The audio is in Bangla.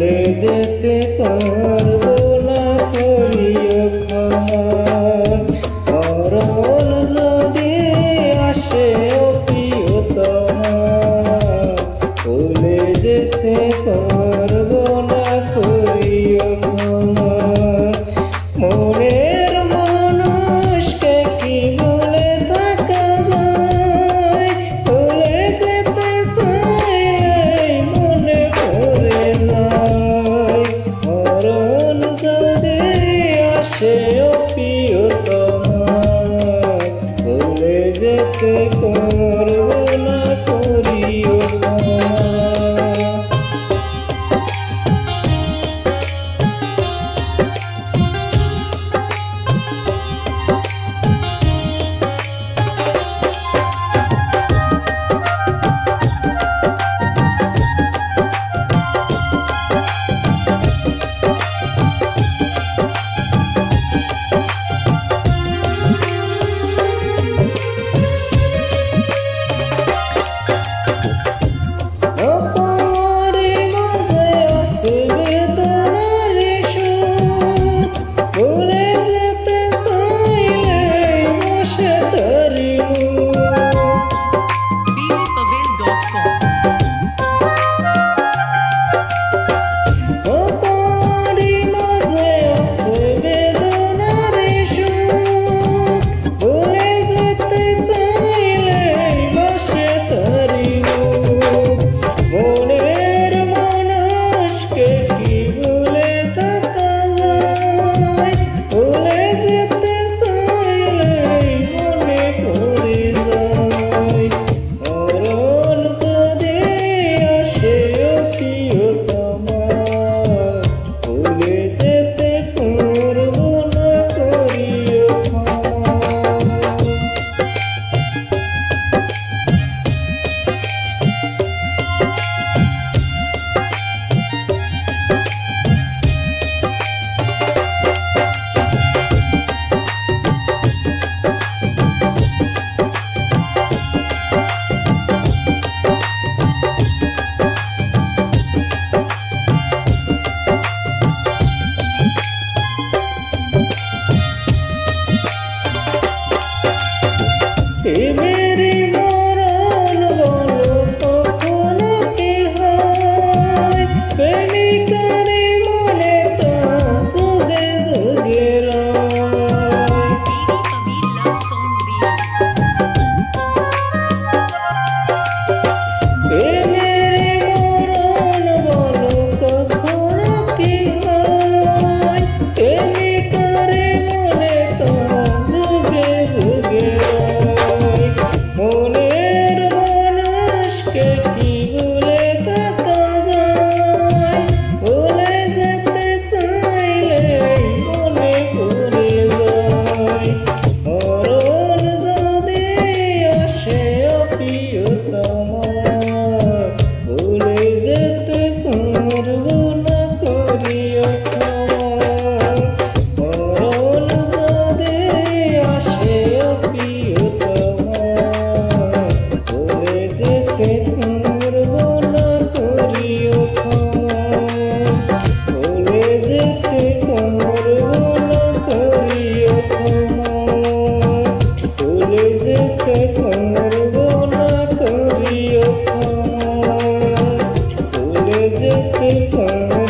ভুলে যেতে পারবো না, করিও ক্ষমা। মরণ যদি আসে ও প্রিয়তমা, ভুলে যেতে পারবো না, করিও ক্ষমা। মনের মানুষকে কি বলে থাকা যায়, ভুলে যেতে চাইলেই মনে পড়ে যায়। মরণ যদি আসে ও প্রিয়তমা, ভুলে যেতে পারবো না, করিও ক্ষমা। মেরি মরণ বলো কখনো কি হয়, প্রেমিকারি মনে তো যুগে যুগে রয়। মেরি মরণ বলো কখনো কি হয়, প্রেমিকারি মনে তো যুগে যুগে রয়। মনের মানুষকে কি ভুলে থাকা যায়, ভুলে যেতে চাইলেই মনে পড়ে যায়। মরণ যদি আসে ও প্রিয়তমা, ভুলে যেতে পারবো না, করিও ক্ষমা। মরণ যদি আসে ও প্রিয়তমা, ভুলে যেতে পারবো না, করিও ক্ষমা। ভুলে যেতে পারবো না, করিও ক্ষমা। ভুলে যেতে পারবো না, করিও ক্ষমা। ভুলে যেতে পারবো